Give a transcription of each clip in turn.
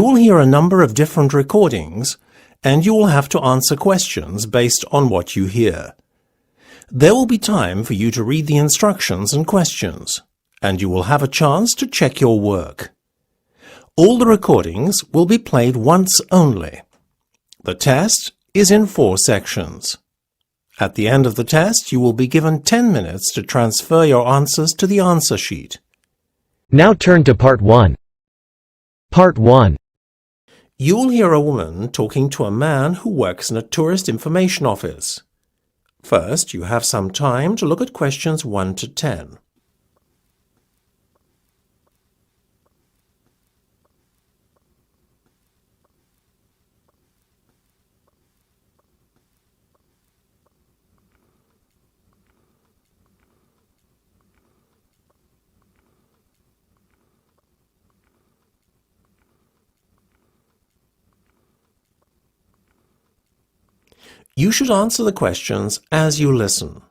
You will hear a number of different recordings, and you will have to answer questions based on what you hear. There will be time for you to read the instructions and questions, and you will have a chance to check your work. All the recordings will be played once only. The test is in 4 sections. At the end of the test, you will be given 10 minutes to transfer your answers to the answer sheet. Now turn to Part 1. Part 1. You will hear a woman talking to a man who works in a tourist information office. First, you have some time to look at questions 1 to 10. You should answer the questions as you listen,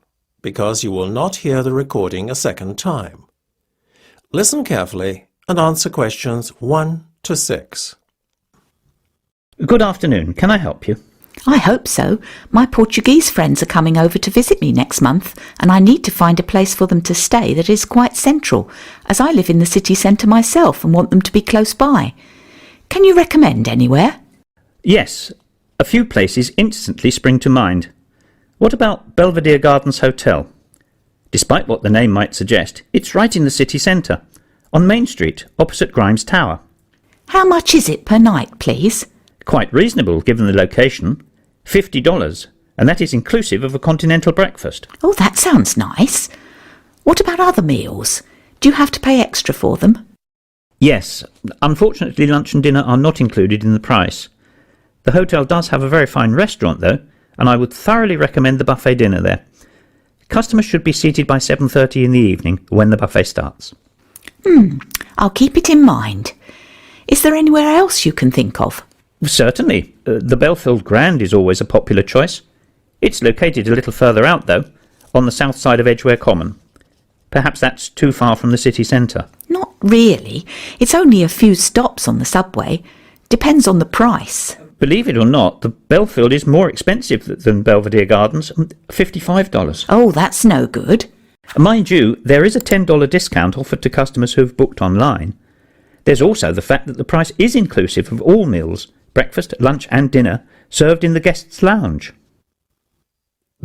because you will not hear the recording a second time. Listen carefully and answer questions 1 to 6. Good afternoon. Can I help you? I hope so. My Portuguese friends are coming over to visit me next month, and I need to find a place for them to stay that is quite central, as I live in the city centre myself and want them to be close by. Can you recommend anywhere? Yes. A few places instantly spring to mind. What about Belvedere Gardens Hotel? Despite what the name might suggest, it's right in the city centre, on Main Street, opposite Grimes Tower. How much is it per night, please? Quite reasonable given the location. $50, and that is inclusive of a continental breakfast. Oh, that sounds nice. What about other meals? Do you have to pay extra for them? Yes. Unfortunately, lunch and dinner are not included in the price. The hotel does have a very fine restaurant, though, and I would thoroughly recommend the buffet dinner there. Customers should be seated by 7:30 in the evening, when the buffet starts. I'll keep it in mind. Is there anywhere else you can think of? Certainly. The Belfield Grand is always a popular choice. It's located a little further out, though, on the south side of Edgware Common. Perhaps that's too far from the city centre. Not really. It's only a few stops on the subway. Depends on the price. Believe it or not, the Belfield is more expensive than Belvedere Gardens, $55. Oh, that's no good. Mind you, there is a $10 discount offered to customers who've booked online. There's also the fact that the price is inclusive of all meals, breakfast, lunch and dinner, served in the guest's lounge.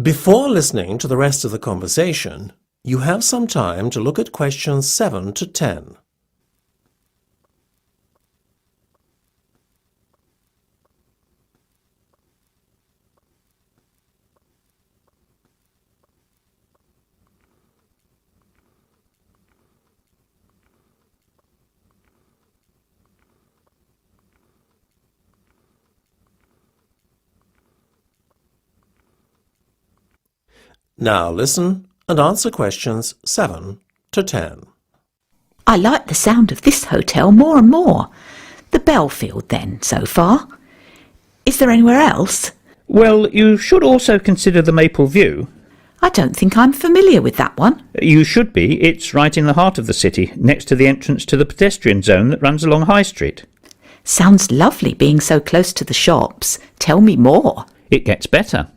Before listening to the rest of the conversation, you have some time to look at questions 7 to 10. Now listen and answer questions 7 to 10. I like the sound of this hotel more and more. The Belfield, then, so far. Is there anywhere else? Well, you should also consider the Maple View. I don't think I'm familiar with that one. You should be. It's right in the heart of the city, next to the entrance to the pedestrian zone that runs along High Street. Sounds lovely being so close to the shops. Tell me more. It gets better.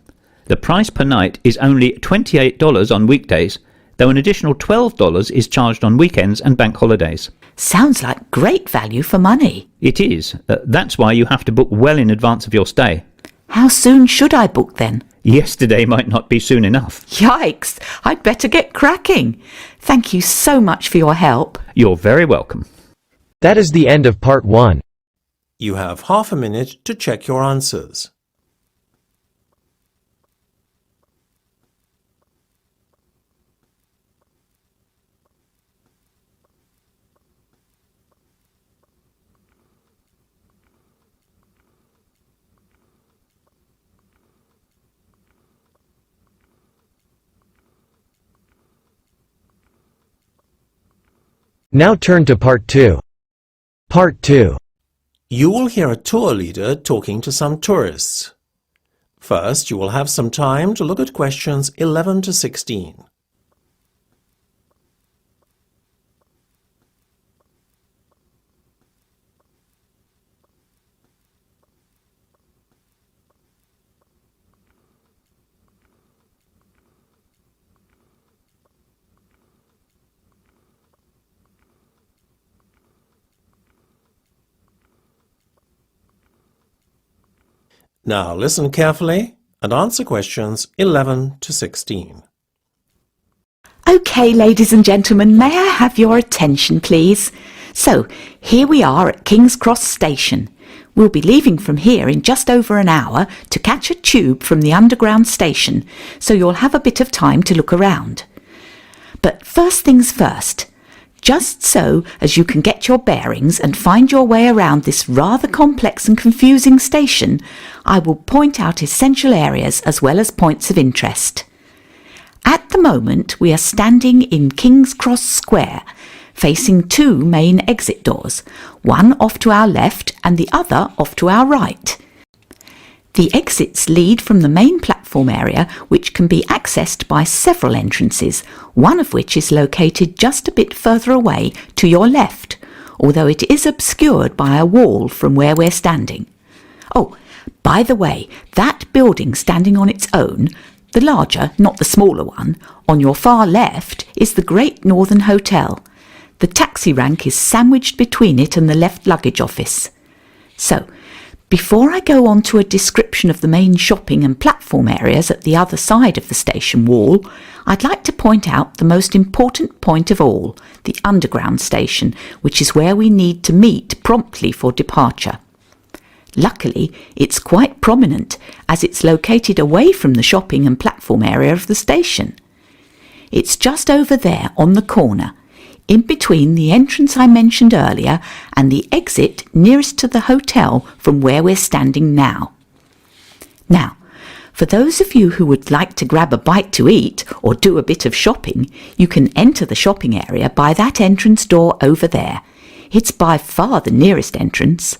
The price per night is only $28 on weekdays, though an additional $12 is charged on weekends and bank holidays. Sounds like great value for money. It is. That's why you have to book well in advance of your stay. How soon should I book then? Yesterday might not be soon enough. Yikes! I'd better get cracking. Thank you so much for your help. You're very welcome. That is the end of Part 1. You have half a minute to check your answers. Now turn to Part 2. Part 2. You will hear a tour leader talking to some tourists. First, you will have some time to look at questions 11 to 16. Now listen carefully and answer questions 11 to 16. OK, ladies and gentlemen, may I have your attention, please? So, here we are at King's Cross Station. We'll be leaving from here in just over an hour to catch a tube from the underground station, so you'll have a bit of time to look around. But first things first, just so as you can get your bearings and find your way around this rather complex and confusing station, I will point out essential areas as well as points of interest. At the moment, we are standing in King's Cross Square, facing two main exit doors, one off to our left and the other off to our right. The exits lead from the main platform area, which can be accessed by several entrances, one of which is located just a bit further away to your left, although it is obscured by a wall from where we're standing. Oh, by the way, that building standing on its own, the larger, not the smaller one, on your far left is the Great Northern Hotel. The taxi rank is sandwiched between it and the left luggage office. So, before I go on to a description of the main shopping and platform areas at the other side of the station wall, I'd like to point out the most important point of all, the underground station, which is where we need to meet promptly for departure. Luckily, it's quite prominent as it's located away from the shopping and platform area of the station. It's just over there on the corner, in between the entrance I mentioned earlier and the exit nearest to the hotel from where we're standing now. Now, for those of you who would like to grab a bite to eat or do a bit of shopping, you can enter the shopping area by that entrance door over there. It's by far the nearest entrance.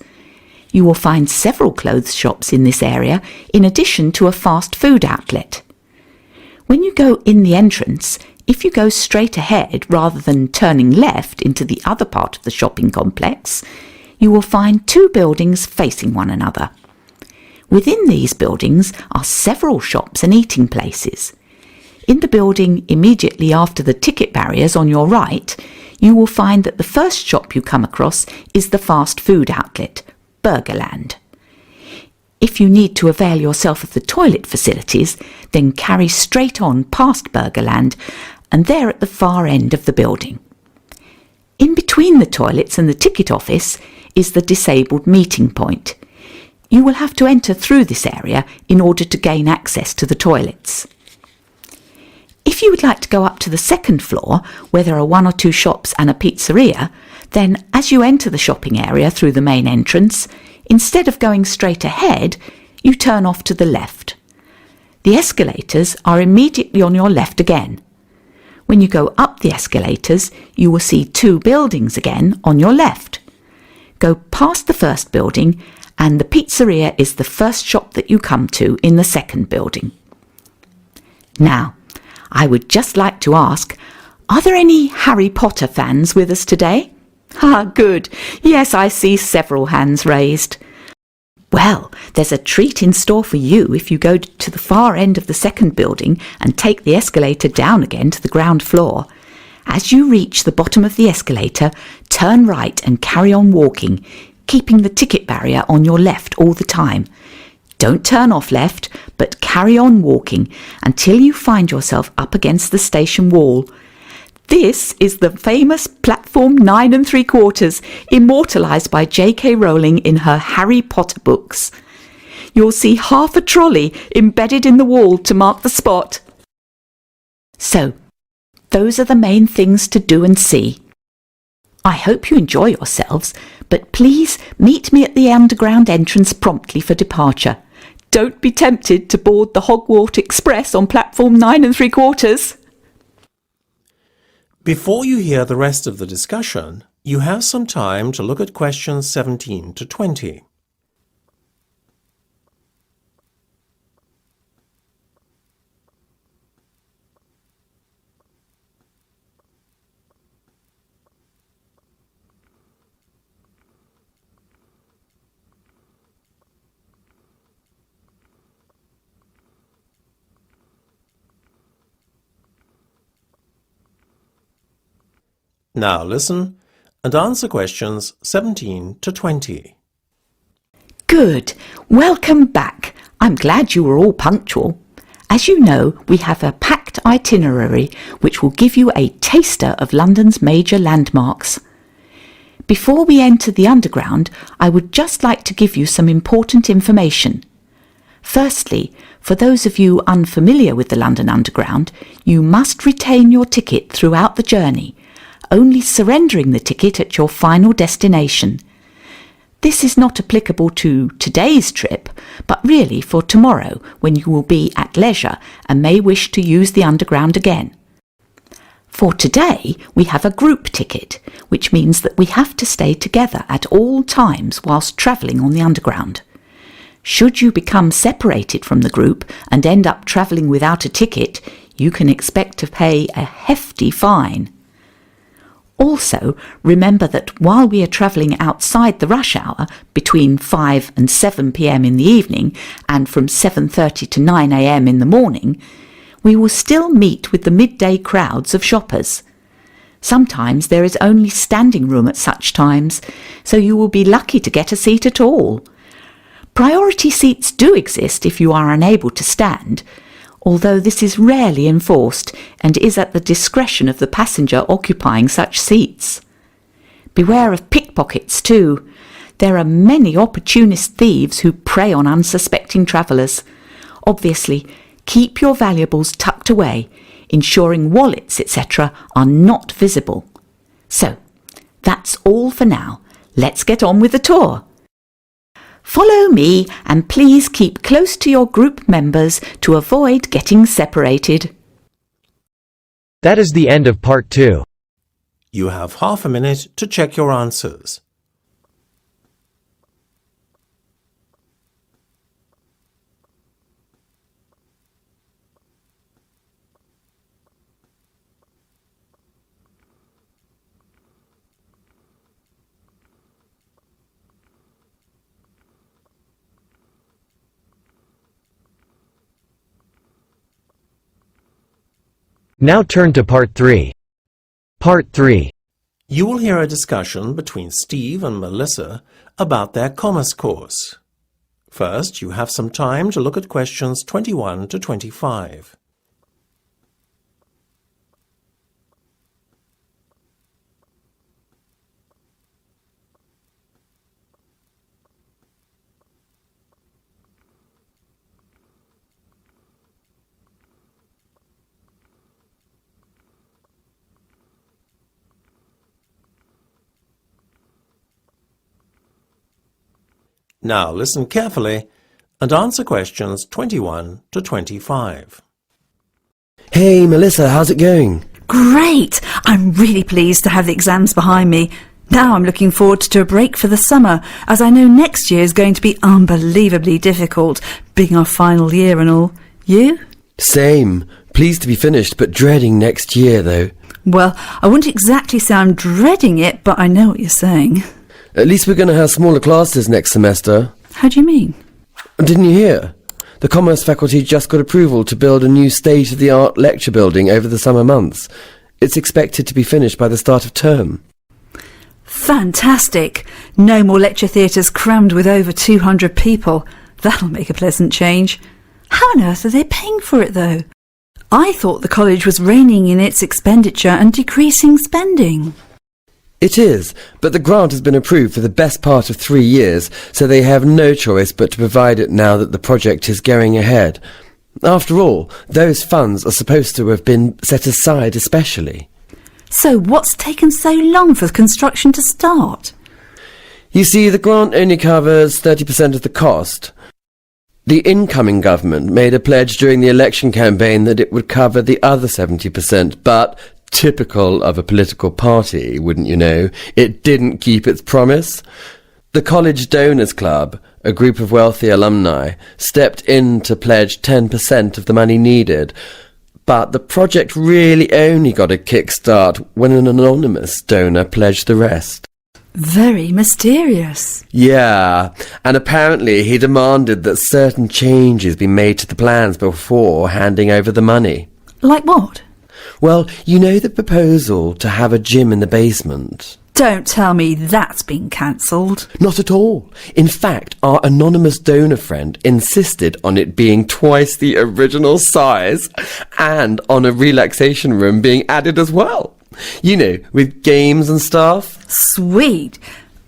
You will find several clothes shops in this area, in addition to a fast food outlet. When you go in the entrance, if you go straight ahead rather than turning left into the other part of the shopping complex, you will find two buildings facing one another. Within these buildings are several shops and eating places. In the building immediately after the ticket barriers on your right, you will find that the first shop you come across is the fast food outlet, Burgerland. If you need to avail yourself of the toilet facilities, then carry straight on past Burgerland and they're at the far end of the building. In between the toilets and the ticket office is the disabled meeting point. You will have to enter through this area in order to gain access to the toilets. If you would like to go up to the second floor, where there are one or two shops and a pizzeria, then as you enter the shopping area through the main entrance, instead of going straight ahead, you turn off to the left. The escalators are immediately on your left again. When you go up the escalators, you will see two buildings again on your left. Go past the first building and the pizzeria is the first shop that you come to in the second building. Now, I would just like to ask, are there any Harry Potter fans with us today? Ah, good. Yes, I see several hands raised. Well, there's a treat in store for you if you go to the far end of the second building and take the escalator down again to the ground floor. As you reach the bottom of the escalator, turn right and carry on walking, keeping the ticket barrier on your left all the time. Don't turn off left, but carry on walking until you find yourself up against the station wall. This is the famous Platform 9 3/4, immortalised by J.K. Rowling in her Harry Potter books. You'll see half a trolley embedded in the wall to mark the spot. So, those are the main things to do and see. I hope you enjoy yourselves, but please meet me at the underground entrance promptly for departure. Don't be tempted to board the Hogwarts Express on Platform 9 3/4. Before you hear the rest of the discussion, you have some time to look at questions 17 to 20. Now listen and answer questions 17 to 20. Good. Welcome back. I'm glad you were all punctual. As you know, we have a packed itinerary which will give you a taster of London's major landmarks. Before we enter the Underground, I would just like to give you some important information. Firstly, for those of you unfamiliar with the London Underground, you must retain your ticket throughout the journey, only surrendering the ticket at your final destination. This is not applicable to today's trip, but really for tomorrow, when you will be at leisure and may wish to use the Underground again. For today, we have a group ticket, which means that we have to stay together at all times whilst travelling on the Underground. Should you become separated from the group and end up travelling without a ticket, you can expect to pay a hefty fine. Also, remember that while we are travelling outside the rush hour, between 5 and 7 p.m. in the evening and from 7:30 to 9 a.m. in the morning, we will still meet with the midday crowds of shoppers. Sometimes there is only standing room at such times, so you will be lucky to get a seat at all. Priority seats do exist if you are unable to stand, although this is rarely enforced and is at the discretion of the passenger occupying such seats. Beware of pickpockets too. There are many opportunist thieves who prey on unsuspecting travellers. Obviously, keep your valuables tucked away, ensuring wallets, etc. are not visible. So, that's all for now. Let's get on with the tour. Follow me and please keep close to your group members to avoid getting separated. That is the end of part 2. You have half a minute to check your answers. Now turn to part 3. Part 3. You will hear a discussion between Steve and Melissa about their commerce course. First, you have some time to look at questions 21 to 25. Now listen carefully and answer questions 21 to 25. Hey Melissa, how's it going? Great! I'm really pleased to have the exams behind me. Now I'm looking forward to a break for the summer, as I know next year is going to be unbelievably difficult, being our final year and all. You? Same. Pleased to be finished, but dreading next year though. Well, I wouldn't exactly say I'm dreading it, but I know what you're saying. At least we're going to have smaller classes next semester. How do you mean? Didn't you hear? The Commerce faculty just got approval to build a new state-of-the-art lecture building over the summer months. It's expected to be finished by the start of term. Fantastic! No more lecture theatres crammed with over 200 people. That'll make a pleasant change. How on earth are they paying for it, though? I thought the college was reining in its expenditure and decreasing spending. It is, but the grant has been approved for the best part of 3 years, so they have no choice but to provide it now that the project is going ahead. After all, those funds are supposed to have been set aside especially. So what's taken so long for the construction to start? You see, the grant only covers 30% of the cost. The incoming government made a pledge during the election campaign that it would cover the other 70%, but typical of a political party, wouldn't you know, it didn't keep its promise. The College Donors Club, a group of wealthy alumni, stepped in to pledge 10% of the money needed, but the project really only got a kickstart when an anonymous donor pledged the rest. Very mysterious. Yeah, and apparently he demanded that certain changes be made to the plans before handing over the money. Like what? Well, you know the proposal to have a gym in the basement? Don't tell me that's been cancelled. Not at all. In fact, our anonymous donor friend insisted on it being twice the original size and on a relaxation room being added as well. You know, with games and stuff. Sweet.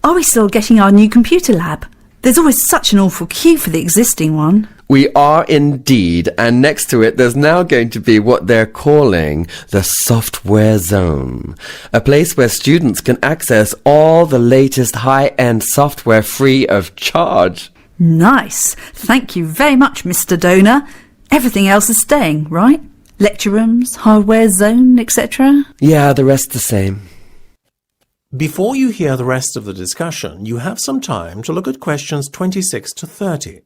Are we still getting our new computer lab? There's always such an awful queue for the existing one. We are indeed, and next to it there's now going to be what they're calling the software zone, a place where students can access all the latest high-end software free of charge. Nice. Thank you very much, Mr. Donor. Everything else is staying, right? Lecture rooms, hardware zone, etc.? Yeah, the rest the same. Before you hear the rest of the discussion, you have some time to look at questions 26 to 30.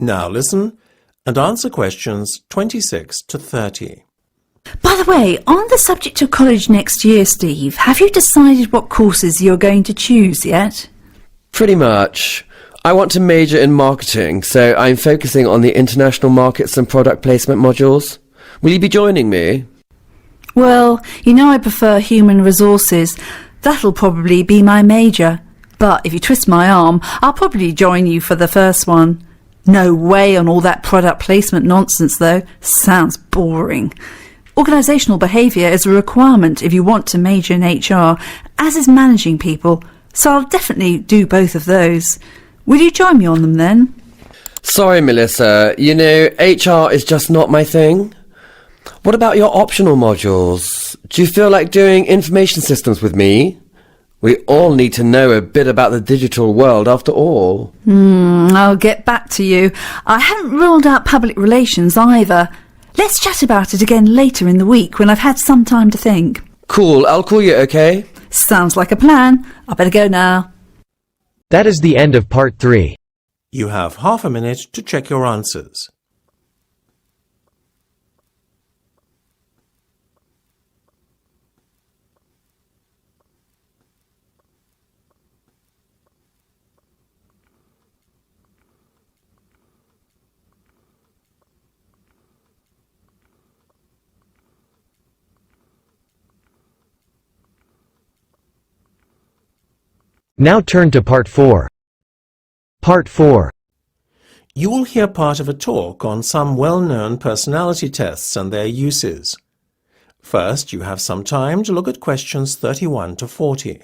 Now listen and answer questions 26 to 30. By the way, on the subject of college next year, Steve, have you decided what courses you're going to choose yet? Pretty much. I want to major in marketing, so I'm focusing on the international markets and product placement modules. Will you be joining me? Well, you know I prefer human resources. That'll probably be my major. But if you twist my arm, I'll probably join you for the first one. No way on all that product placement nonsense, though. Sounds boring. Organisational behaviour is a requirement if you want to major in HR, as is managing people, so I'll definitely do both of those. Will you join me on them then? Sorry, Melissa. You know, HR is just not my thing. What about your optional modules? Do you feel like doing information systems with me? We all need to know a bit about the digital world after all. I'll get back to you. I haven't ruled out public relations either. Let's chat about it again later in the week when I've had some time to think. Cool, I'll call you, okay? Sounds like a plan. I better go now. That is the end of part 3. You have half a minute to check your answers. Now turn to part 4. Part 4. You will hear part of a talk on some well-known personality tests and their uses. First, you have some time to look at questions 31 to 40.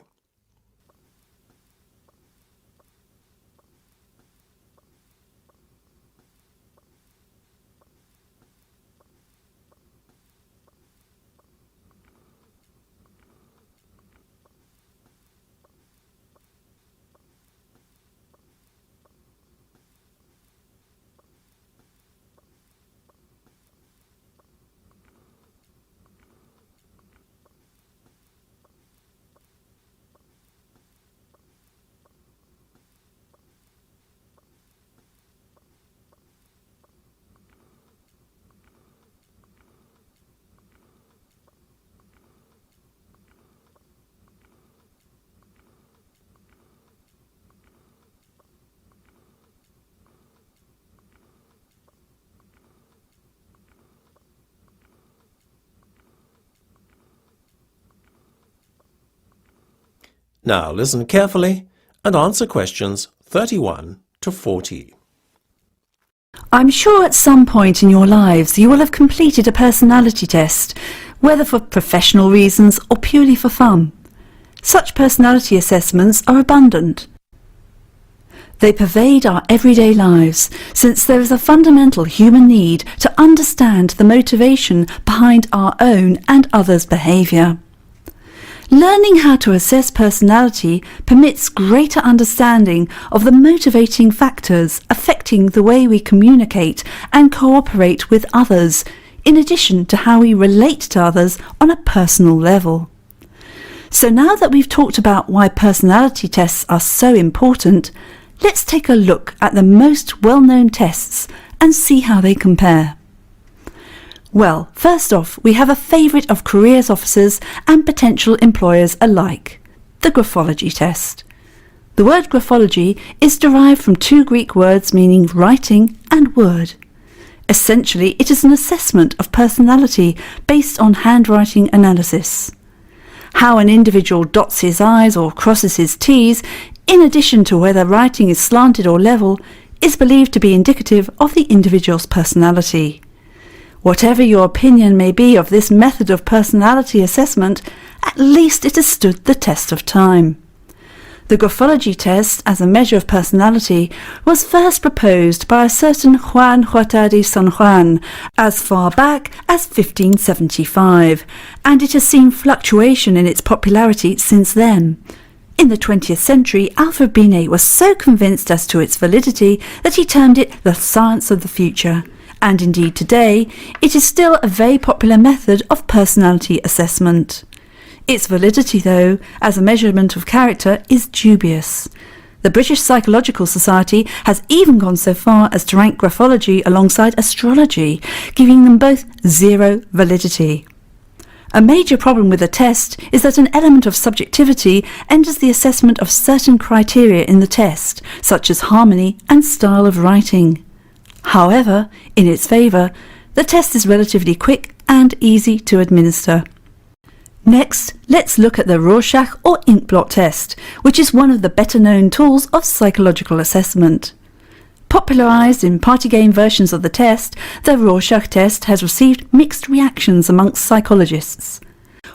Now listen carefully and answer questions 31 to 40. I'm sure at some point in your lives you will have completed a personality test, whether for professional reasons or purely for fun. Such personality assessments are abundant. They pervade our everyday lives, since there is a fundamental human need to understand the motivation behind our own and others' behaviour. Learning how to assess personality permits greater understanding of the motivating factors affecting the way we communicate and cooperate with others, in addition to how we relate to others on a personal level. So now that we've talked about why personality tests are so important, let's take a look at the most well-known tests and see how they compare. Well, first off, we have a favourite of careers officers and potential employers alike, the graphology test. The word graphology is derived from two Greek words meaning writing and word. Essentially, it is an assessment of personality based on handwriting analysis. How an individual dots his I's or crosses his T's, in addition to whether writing is slanted or level, is believed to be indicative of the individual's personality. Whatever your opinion may be of this method of personality assessment, at least it has stood the test of time. The graphology test, as a measure of personality, was first proposed by a certain Juan Huerta de San Juan as far back as 1575, and it has seen fluctuation in its popularity since then. In the 20th century, Alfred Binet was so convinced as to its validity that he termed it the science of the future. And indeed today, it is still a very popular method of personality assessment. Its validity, though, as a measurement of character, is dubious. The British Psychological Society has even gone so far as to rank graphology alongside astrology, giving them both zero validity. A major problem with the test is that an element of subjectivity enters the assessment of certain criteria in the test, such as harmony and style of writing. However, in its favour, the test is relatively quick and easy to administer. Next, let's look at the Rorschach or inkblot test, which is one of the better-known tools of psychological assessment. Popularised in party game versions of the test, the Rorschach test has received mixed reactions amongst psychologists.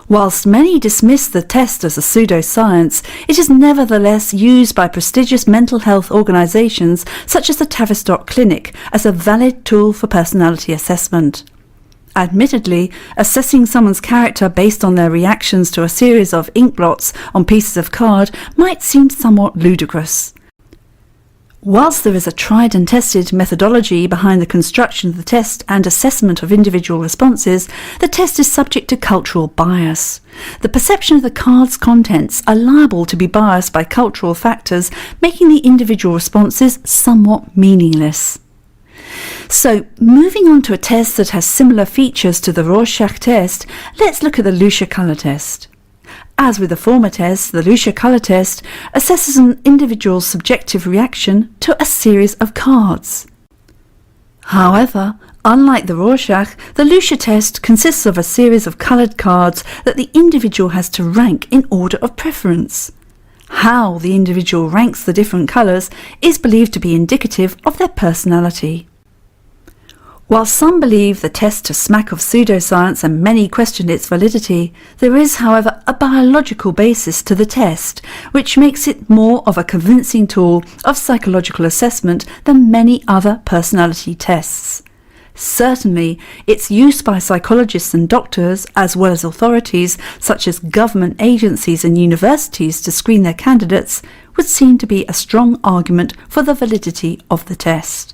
Whilst many dismiss the test as a pseudoscience, it is nevertheless used by prestigious mental health organisations such as the Tavistock Clinic as a valid tool for personality assessment. Admittedly, assessing someone's character based on their reactions to a series of inkblots on pieces of card might seem somewhat ludicrous. Whilst there is a tried and tested methodology behind the construction of the test and assessment of individual responses, the test is subject to cultural bias. The perception of the card's contents are liable to be biased by cultural factors, making the individual responses somewhat meaningless. So, moving on to a test that has similar features to the Rorschach test, let's look at the Lucia colour test. As with the former test, the Lucia colour test assesses an individual's subjective reaction to a series of cards. However, unlike the Rorschach, the Lucia test consists of a series of coloured cards that the individual has to rank in order of preference. How the individual ranks the different colours is believed to be indicative of their personality. While some believe the test to smack of pseudoscience and many question its validity, there is, however, a biological basis to the test, which makes it more of a convincing tool of psychological assessment than many other personality tests. Certainly, its use by psychologists and doctors, as well as authorities such as government agencies and universities to screen their candidates, would seem to be a strong argument for the validity of the test.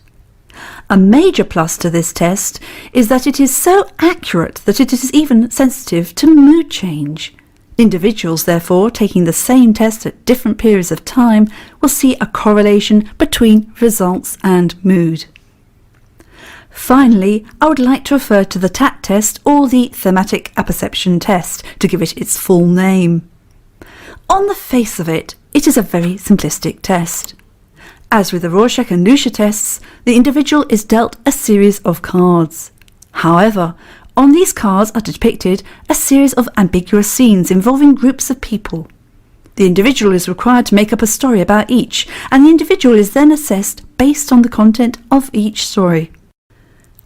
A major plus to this test is that it is so accurate that it is even sensitive to mood change. Individuals, therefore, taking the same test at different periods of time will see a correlation between results and mood. Finally, I would like to refer to the TAT test or the Thematic Apperception test to give it its full name. On the face of it, it is a very simplistic test. As with the Rorschach and Lucia tests, the individual is dealt a series of cards. However, on these cards are depicted a series of ambiguous scenes involving groups of people. The individual is required to make up a story about each, and the individual is then assessed based on the content of each story.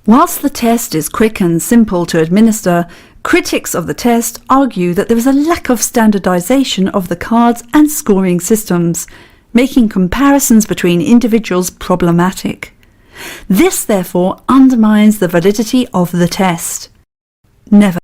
Whilst the test is quick and simple to administer, critics of the test argue that there is a lack of standardisation of the cards and scoring systems, making comparisons between individuals problematic. This, therefore, undermines the validity of the test. Nevertheless,